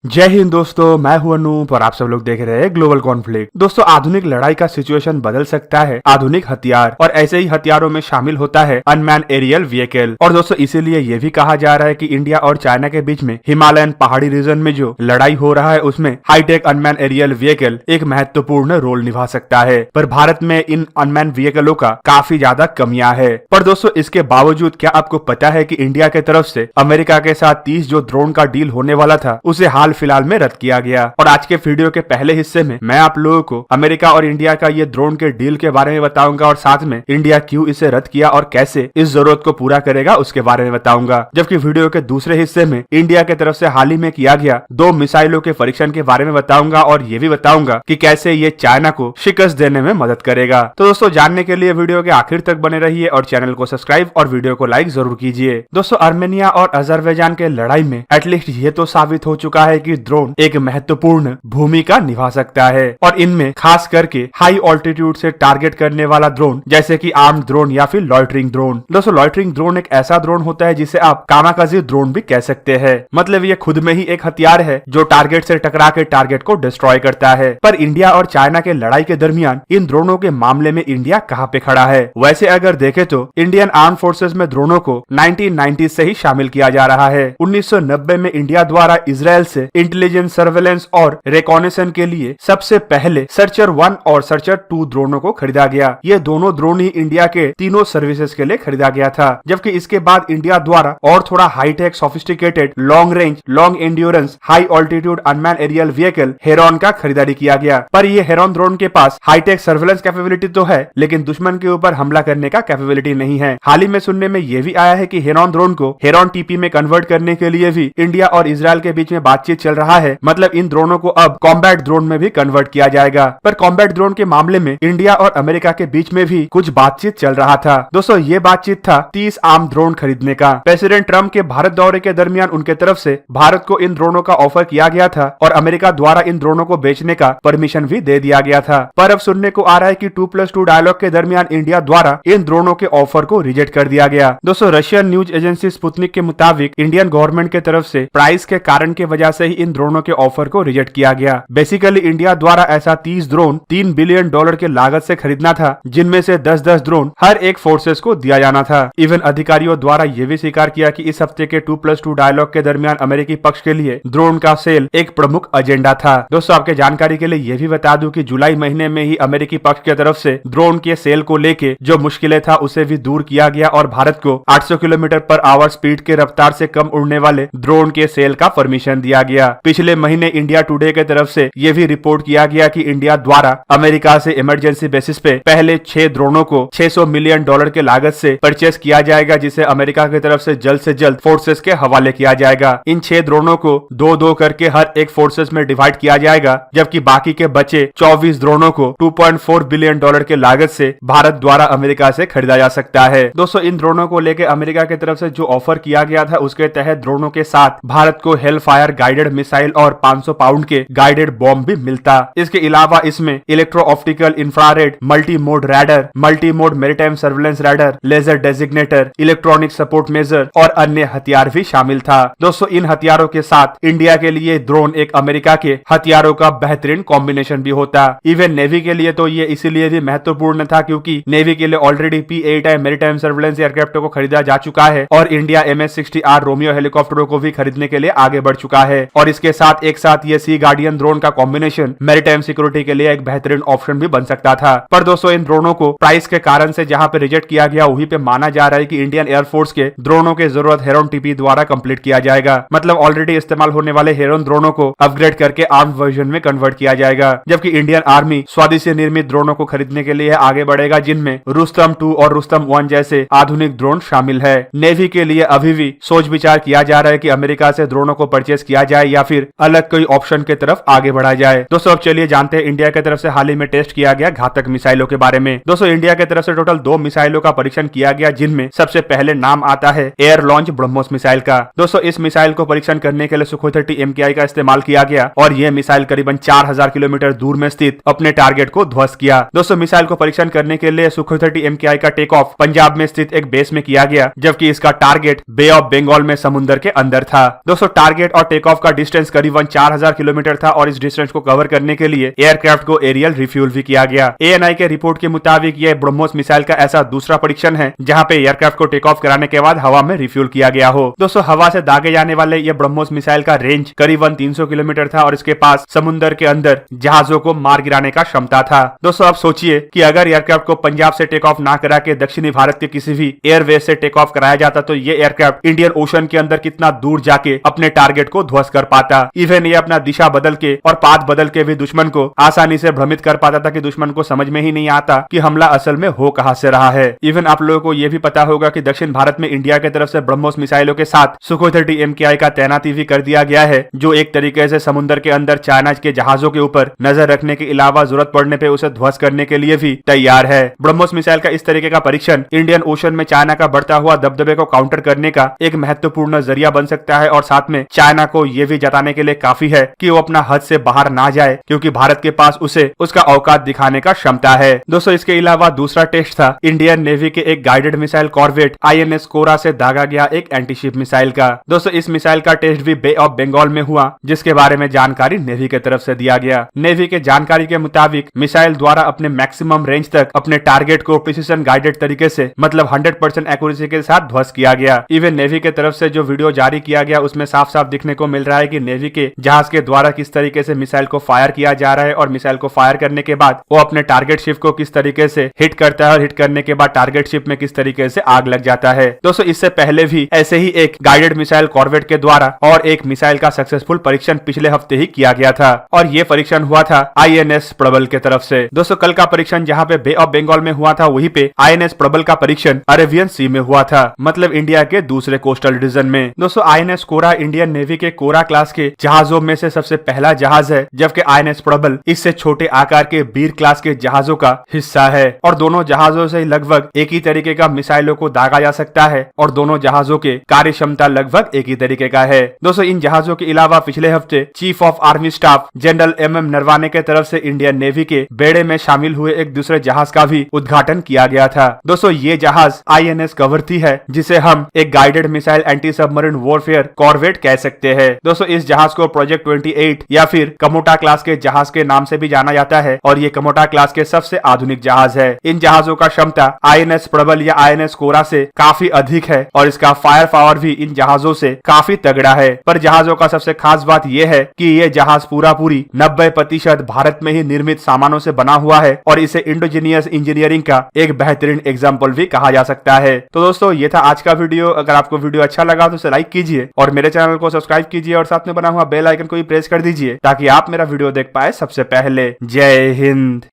जय हिंद दोस्तों, मैं हूं अनूप और आप सब लोग देख रहे हैं ग्लोबल कॉन्फ्लिक्ट। दोस्तों, आधुनिक लड़ाई का सिचुएशन बदल सकता है आधुनिक हथियार, और ऐसे ही हथियारों में शामिल होता है अनमैन एरियल व्हीकल। और दोस्तों, इसीलिए ये भी कहा जा रहा है कि इंडिया और चाइना के बीच में हिमालयन पहाड़ी रीजन में जो लड़ाई हो रहा है उसमें हाईटेक अनमैन एरियल व्हीकल एक महत्वपूर्ण रोल निभा सकता है। पर भारत में इन अनमैन व्हीकलों का काफी ज्यादा कमियां है। पर दोस्तों, इसके बावजूद क्या आपको पता है कि इंडिया के तरफ से अमेरिका के साथ 30 जो ड्रोन का डील होने वाला था उसे हाल फिलहाल में रद्द किया गया। और आज के वीडियो के पहले हिस्से में मैं आप लोगों को अमेरिका और इंडिया का ये ड्रोन के डील के बारे में बताऊंगा, और साथ में इंडिया क्यों इसे रद्द किया और कैसे इस जरूरत को पूरा करेगा उसके बारे में बताऊंगा। जबकि वीडियो के दूसरे हिस्से में इंडिया की तरफ से हाल ही में किया गया 2 मिसाइलों के परीक्षण के बारे में बताऊंगा, और ये भी बताऊंगा कि कैसे ये चाइना को शिकस्त देने में मदद करेगा। तो दोस्तों, जानने के लिए वीडियो के आखिर तक बने रहिए और चैनल को सब्सक्राइब और वीडियो को लाइक जरूर कीजिए। दोस्तों, आर्मेनिया और अजरबैजान के लड़ाई में एटलीस्ट ये तो साबित हो चुका है कि ड्रोन एक महत्वपूर्ण भूमिका निभा सकता है, और इनमें खास करके हाई ऑल्टीट्यूड से टारगेट करने वाला ड्रोन जैसे कि आर्म्ड ड्रोन या फिर लॉइटरिंग ड्रोन। दोस्तों, लॉइटरिंग ड्रोन एक ऐसा ड्रोन होता है जिसे आप कामाकाजी ड्रोन भी कह सकते हैं। मतलब ये खुद में ही एक हथियार है जो टारगेट से टकरा के टारगेट को डिस्ट्रॉय करता है। पर इंडिया और चाइना के लड़ाई के दरमियान इन ड्रोनों के मामले में इंडिया कहाँ पे खड़ा है? वैसे अगर देखे तो इंडियन आर्म फोर्सेस में ड्रोनों को 1990 से ही शामिल किया जा रहा है। 1990 में इंडिया द्वारा इजराइल से इंटेलिजेंस, सर्वेलेंस और रिकॉनेसेंस के लिए सबसे पहले सर्चर 1 और सर्चर 2 ड्रोनों को खरीदा गया। ये दोनों ड्रोन ही इंडिया के तीनों सर्विसेज के लिए खरीदा गया था। जबकि इसके बाद इंडिया द्वारा और थोड़ा high tech, sophisticated, long range, long endurance, high altitude unmanned aerial vehicle Heron का खरीदारी किया गया। पर ये हेरॉन ड्रोन के पास हाईटेक सर्वेलेंस कैपेबिलिटी तो है, लेकिन दुश्मन के ऊपर हमला करने का कैपेबिलिटी नहीं है। हाल ही में सुनने में यह भी आया है कि हेरॉन ड्रोन को हेरॉन टीपी में कन्वर्ट करने के लिए भी इंडिया और इजराइल के बीच में बातचीत चल रहा है। मतलब इन ड्रोनों को अब कॉम्बैट ड्रोन में भी कन्वर्ट किया जाएगा। पर कॉम्बैट ड्रोन के मामले में इंडिया और अमेरिका के बीच में भी कुछ बातचीत चल रहा था। दोस्तों, ये बातचीत था 30 आर्म ड्रोन खरीदने का। प्रेसिडेंट ट्रम्प के भारत दौरे के दरमियान उनके तरफ से भारत को इन ड्रोनों का ऑफर किया गया था, और अमेरिका द्वारा इन ड्रोनों को बेचने का परमिशन भी दे दिया गया था। पर अब सुनने को आ रहा है कि 2+2 डायलॉग के दरमियान इंडिया द्वारा इन ड्रोनों के ऑफर को रिजेक्ट कर दिया गया। दोस्तों, रशियन न्यूज एजेंसी स्पुतनिक के मुताबिक इंडियन गवर्नमेंट के तरफ से प्राइस के कारण की वजह से ही इन ड्रोनों के ऑफर को रिजेक्ट किया गया। बेसिकली इंडिया द्वारा ऐसा 30 ड्रोन $3 बिलियन की लागत से खरीदना था, जिनमें से 10-10 ड्रोन हर एक फोर्सेस को दिया जाना था। इवन अधिकारियों द्वारा यह भी स्वीकार किया कि इस हफ्ते के 2+2 डायलॉग के दरमियान अमेरिकी पक्ष के लिए ड्रोन का सेल एक प्रमुख एजेंडा था। दोस्तों, आपके जानकारी के लिए यह भी बता दूं कि जुलाई महीने में ही अमेरिकी पक्ष की तरफ से ड्रोन के सेल को लेके जो मुश्किलें था उसे भी दूर किया गया, और भारत को 800 किलोमीटर पर आवर स्पीड के रफ्तार से कम उड़ने वाले ड्रोन के सेल का परमिशन दिया गया। पिछले महीने इंडिया टुडे के तरफ से यह भी रिपोर्ट किया गया कि इंडिया द्वारा अमेरिका से इमरजेंसी बेसिस पे पहले 6 ड्रोनों को $600 मिलियन के लागत से परचेस किया जाएगा, जिसे अमेरिका की तरफ से जल्द फोर्सेस के हवाले किया जाएगा। इन 6 ड्रोनों को 2-2 करके हर एक फोर्सेस में डिवाइड किया जाएगा, जबकि बाकी के बचे 24 ड्रोनों को $2.4 बिलियन के लागत से भारत द्वारा अमेरिका से खरीदा जा सकता है। दोस्तों, इन ड्रोनों को लेकर अमेरिका की तरफ से जो ऑफर किया गया था उसके तहत ड्रोनों के साथ भारत को हेल फायर गाइडेड मिसाइल और 500 पाउंड के गाइडेड बॉम्ब भी मिलता। इसके अलावा इसमें electro optical infrared multi mode radar, multi mode maritime surveillance radar, laser designator, electronic support measure और अन्य हथियार भी शामिल था। दोस्तों, इन हथियारों के साथ इंडिया के लिए ड्रोन एक अमेरिका के हथियारों का बेहतरीन कॉम्बिनेशन भी होता। इवन नेवी के लिए तो ये इसीलिए भी महत्वपूर्ण था क्योंकि नेवी के लिए already P-8I maritime surveillance aircraft को खरीदा जा चुका है, और इंडिया MS-60R रोमियो हेलीकॉप्टरों को भी खरीदने के लिए आगे बढ़ चुका है। और इसके साथ एक साथ ये सी गार्डियन ड्रोन का कॉम्बिनेशन मैरीटाइम सिक्योरिटी के लिए एक बेहतरीन ऑप्शन भी बन सकता था। पर दोस्तों, इन ड्रोनों को प्राइस के कारण से जहां पे रिजेक्ट किया गया वहीं पे माना जा रहा है कि इंडियन एयरफोर्स के ड्रोनों की जरूरत हेरॉन टीपी द्वारा कंप्लीट किया जाएगा। मतलब ऑलरेडी इस्तेमाल होने वाले हेरॉन ड्रोनों को अपग्रेड करके आर्म वर्जन में कन्वर्ट किया जाएगा। जबकि इंडियन आर्मी स्वदेशी निर्मित ड्रोनों को खरीदने के लिए आगे बढ़ेगा, जिनमें रुस्तम 2 और रुस्तम 1 जैसे आधुनिक ड्रोन शामिल है। नेवी के लिए अभी भी सोच विचार किया जा रहा है कि अमेरिका से ड्रोनों को परचेस किया जाए या फिर अलग कोई ऑप्शन की तरफ आगे बढ़ा जाए। दोस्तों, अब चलिए जानते हैं इंडिया की तरफ से हाल ही में टेस्ट किया गया घातक मिसाइलों के बारे में। दोस्तों, इंडिया की तरफ से टोटल 2 मिसाइलों का परीक्षण किया गया, जिनमें सबसे पहले नाम आता है एयर लॉन्च ब्रह्मोस मिसाइल का। दोस्तों, इस मिसाइल को परीक्षण करने के लिए सुखोई 30 MKI का इस्तेमाल किया गया, और यह मिसाइल करीबन 4000 किलोमीटर दूर में स्थित अपने टारगेट को ध्वस्त किया। दोस्तों, मिसाइल को परीक्षण करने के लिए सुखोई 30 MKI का टेक ऑफ पंजाब में स्थित एक बेस में किया गया, जबकि इसका टारगेट बे ऑफ बंगाल में समुद्र के अंदर था। दोस्तों, टारगेट और टेक ऑफ का डिस्टेंस करीबन 4000 किलोमीटर था और इस डिस्टेंस को कवर करने के लिए एयरक्राफ्ट को एरियल रिफ्यूल भी किया गया। ANI के रिपोर्ट के मुताबिक यह ब्रह्मोस मिसाइल का ऐसा दूसरा परीक्षण है जहां पे एयरक्राफ्ट को टेक ऑफ कराने के बाद हवा में रिफ्यूल किया गया हो। दोस्तों हवा से दागे जाने वाले ये ब्रह्मोस मिसाइल का रेंज करीबन 300 किलोमीटर था और इसके पास समुद्र के अंदर जहाजों को मार गिराने का क्षमता था। दोस्तों आप सोचिए कि अगर एयरक्राफ्ट को पंजाब से टेक ऑफ ना करा के दक्षिणी भारत के किसी भी एयरवेज से टेक ऑफ कराया जाता तो ये एयरक्राफ्ट इंडियन ओशन के अंदर कितना दूर जाके अपने टारगेट को ध्वस्त कर पाता। इवन ये अपना दिशा बदल के और पाथ बदल के भी दुश्मन को आसानी से भ्रमित कर पाता था कि दुश्मन को समझ में ही नहीं आता कि हमला असल में हो कहां से रहा है। इवन आप लोगों को यह भी पता होगा कि दक्षिण भारत में इंडिया की तरफ से ब्रह्मोस मिसाइलों के साथ सुखोई 30 MKI का तैनाती भी कर दिया गया है, जो एक तरीके से समुद्र के अंदर चाइना के जहाजों के ऊपर नजर रखने के अलावा जरूरत पड़ने पे उसे ध्वस्त करने के लिए भी तैयार है। ब्रह्मोस मिसाइल का इस तरीके का परीक्षण इंडियन ओशन में चाइना का बढ़ता हुआ दबदबे को काउंटर करने का एक महत्वपूर्ण जरिया बन सकता है और साथ में चाइना को यह भी जताने के लिए काफी है कि वो अपना हद से बाहर ना जाए, क्योंकि भारत के पास उसे उसका औकात दिखाने का क्षमता है। दोस्तों इसके अलावा दूसरा टेस्ट था इंडियन नेवी के एक गाइडेड मिसाइल कॉर्वेट INS कोरा से दागा गया एक एंटीशिप मिसाइल का। दोस्तों इस मिसाइल का टेस्ट भी बे ऑफ बंगाल में हुआ, जिसके बारे में जानकारी नेवी की तरफ से दिया गया। नेवी के जानकारी के मुताबिक मिसाइल द्वारा अपने मैक्सिमम रेंज तक अपने टारगेट को प्रिसिशन गाइडेड तरीके से मतलब 100% एक्यूरेसी के साथ ध्वस्त किया गया। इवन नेवी के तरफ से जो वीडियो जारी किया गया उसमें साफ साफ दिखने को मिल रहा है कि नेवी के जहाज के द्वारा किस तरीके से मिसाइल को फायर किया जा रहा है और मिसाइल को फायर करने के बाद वो अपने टारगेट शिप को किस तरीके से हिट करता है और हिट करने के बाद टारगेट शिप में किस तरीके से आग लग जाता है। दोस्तों इससे पहले भी ऐसे ही एक गाइडेड मिसाइल कॉर्वेट के द्वारा और एक मिसाइल का सक्सेसफुल परीक्षण पिछले हफ्ते ही किया गया था और ये परीक्षण हुआ था INS प्रबल के तरफ से। दोस्तों कल का परीक्षण जहां पे बे ऑफ बंगाल में हुआ था, वहीं पे INS प्रबल का परीक्षण अरेबियन सी में हुआ था, मतलब इंडिया के दूसरे कोस्टल रीजन में। दोस्तों INS कोरा इंडियन नेवी के कोरा क्लास के जहाजों में से सबसे पहला जहाज है, जबकि INS प्रबल इससे छोटे आकार के बीर क्लास के जहाजों का हिस्सा है और दोनों जहाजों से लगभग एक ही तरीके का मिसाइलों को दागा जा सकता है और दोनों जहाजों के कार्य क्षमता लगभग एक ही तरीके का है। दोस्तों इन जहाजों के अलावा पिछले हफ्ते chief of army staff general MM Naravane के तरफ से इंडियन नेवी के बेड़े में शामिल हुए एक दूसरे जहाज का भी उद्घाटन किया गया था। दोस्तों ये जहाज INS कवरती है, जिसे हम एक guided missile anti submarine warfare corvette कह सकते हैं। दोस्तों इस जहाज को प्रोजेक्ट 28 या फिर कमोटा क्लास के जहाज के नाम से भी जाना जाता है और ये कमोटा क्लास के सबसे आधुनिक जहाज है। इन जहाजों का क्षमता INS प्रबल या INS कोरा से काफी अधिक है और इसका फायर पावर भी इन जहाजों से काफी तगड़ा है। पर जहाजों का सबसे खास बात यह है कि ये जहाज पूरी 90% भारत में ही निर्मित सामानों से बना हुआ है और इसे इंडोजीनियस इंजीनियरिंग का एक बेहतरीन एग्जाम्पल भी कहा जा सकता है। तो दोस्तों ये था आज का वीडियो। अगर आपको वीडियो अच्छा लगा तो इसे लाइक कीजिए और मेरे चैनल को सब्सक्राइब कीजिए और साथ में बना हुआ बेल आइकन को भी प्रेस कर दीजिए ताकि आप मेरा वीडियो देख पाए सबसे पहले। जय हिंद।